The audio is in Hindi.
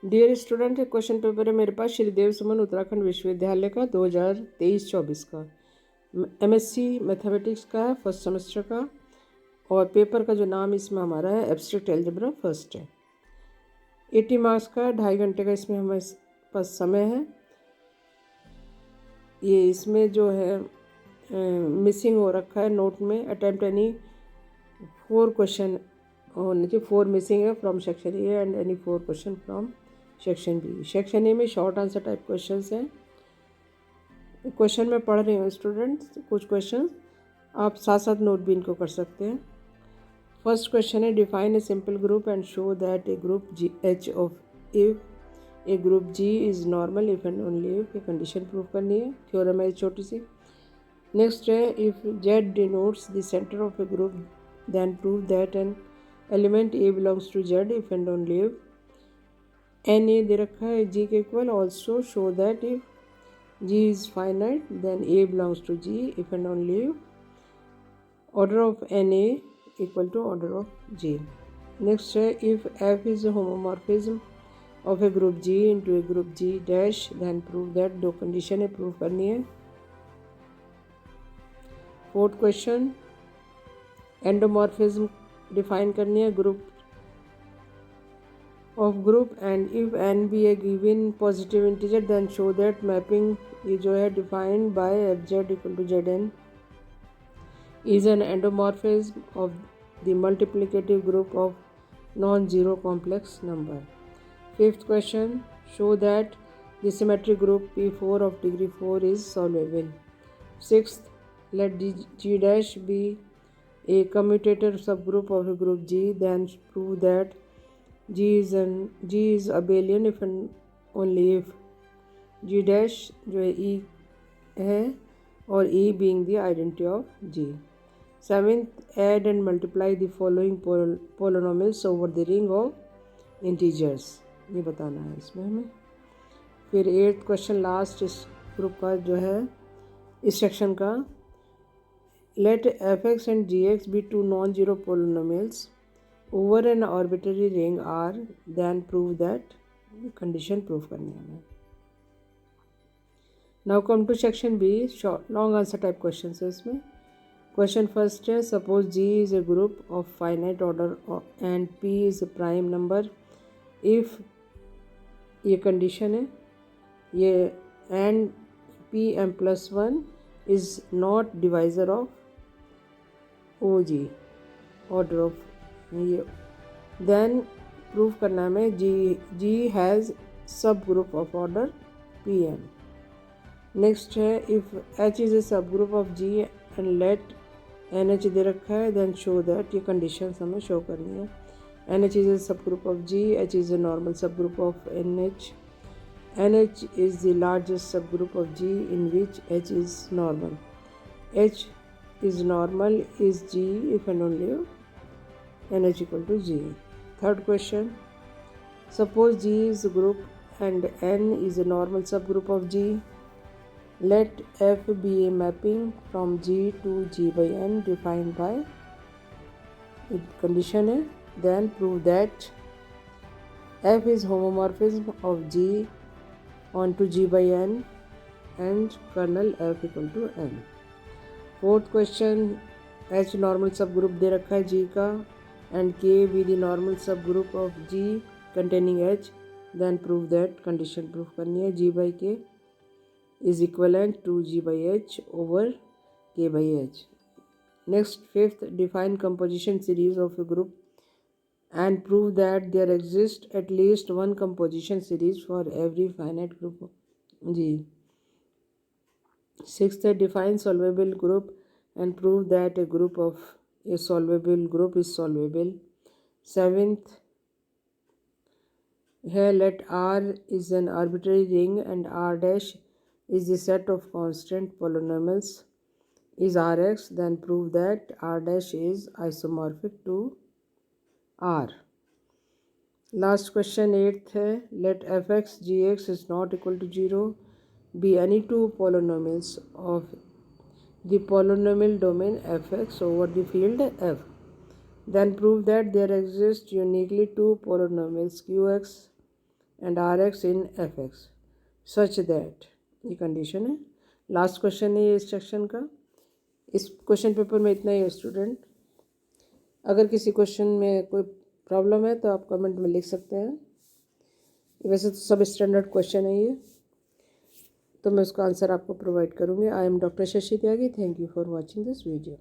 डियर स्टूडेंट, क्वेश्चन पेपर है मेरे पास श्रीदेव सुमन उत्तराखंड विश्वविद्यालय का 2023-24 का एमएससी मैथमेटिक्स का है, फर्स्ट सेमेस्टर का। और पेपर का जो नाम इसमें हमारा है एब्स्ट्रैक्ट अलजेब्रा फर्स्ट है। 80 मार्क्स का, 2.5 घंटे का इसमें हमारे पास समय है। ये इसमें जो है मिसिंग हो रखा है नोट में, अटेम्प्ट एनी 4 क्वेश्चन होने चाहिए। 4 मिसिंग है from section A and any 4 question from section B. Section A में शॉर्ट आंसर टाइप क्वेश्चंस हैं। क्वेश्चन मैं पढ़ रही हूँ स्टूडेंट्स, कुछ क्वेश्चन आप साथ साथ नोट भी इनको कर सकते हैं। फर्स्ट क्वेश्चन है, define a simple group and show that a group G H of if a group G is normal if and only if. ये कंडीशन प्रूव करनी है, थ्योरम है छोटी सी। नेक्स्ट है, if Z denotes the centre of a group then prove that an element a belongs to Z if and only if N a दे रखा है जी के equal. Also show that if G is finite then A belongs to G if and only if order of Na equal to order of G. Next है, if F is a homomorphism of a group G into a group G dash then prove that। दो कंडीशन है, प्रूव करनी है। फोर्थ क्वेश्चन, एंडोमॉर्फिज्म डिफाइन करनी है group of group and if N be a given positive integer then show that mapping ये जो है defined by F Z equal to Z N is an endomorphism of the multiplicative group of non-zero complex number. Fifth question, show that the symmetric group P4 of degree 4 is solvable. Sixth, let G dash be a commutator subgroup of a group G, then prove that G is abelian if and only if G dash जो है E है और E being the identity of G. Seventh, add and multiply the following polynomials over the ring of integers। ये बताना है इसमें हमें। फिर 8th क्वेश्चन लास्ट इस ग्रुप का जो है इस सेक्शन का, let f(x) and g(x) be two non-zero polynomials over an arbitrary ring R, then prove that। Condition prove करनी है हमें। Now come to section B, short long answer type questions है इसमें। क्वेश्चन फर्स्ट है, suppose G is a group of finite order and p is a prime number if, ये कंडीशन है, ये and p m plus one is not divisor of o G order of ये, देन प्रूव करना है हमें G has subgroup of order p m. Next है, if H is a subgroup of G and let N H दे रखा है देन शो दैट, ये कंडीशन हमें शो करनी है। N H is a subgroup of G, H is a normal subgroup of N H is the largest subgroup of G in which H is normal. H is normal is G if and only N H equal to G. Third question, suppose G is group and N is a normal subgroup of G, let f be a mapping from G to G by n defined by condition है, then prove that f is homomorphism of G onto G by n and kernel f equal to n। Fourth question, h normal सब ग्रुप दे रखा है G का and k be the normal सब group of G containing h, then prove that। Condition proof करनी है, G by k is equivalent to G by H over K by H। Next, fifth, define composition series of a group and prove that there exists at least one composition series for every finite group of G। Sixth, define solvable group and prove that a group of a solvable group is solvable। Seventh, here let R is an arbitrary ring and R dash is the set of constant polynomials is Rx, then prove that R dash is isomorphic to R। Last question 8th है, let fx gx is not equal to 0 be any two polynomials of the polynomial domain fx over the field f, then prove that there exist uniquely two polynomials qx and R X in F X such that, ये कंडीशन है। लास्ट क्वेश्चन है ये इस सेक्शन का। इस क्वेश्चन पेपर में इतना ही है स्टूडेंट। अगर किसी क्वेश्चन में कोई प्रॉब्लम है तो आप कमेंट में लिख सकते हैं। वैसे तो सब स्टैंडर्ड क्वेश्चन है ये, तो मैं उसका आंसर आपको प्रोवाइड करूँगी। I am doctor Shashi Tyagi. Thank you for watching this video.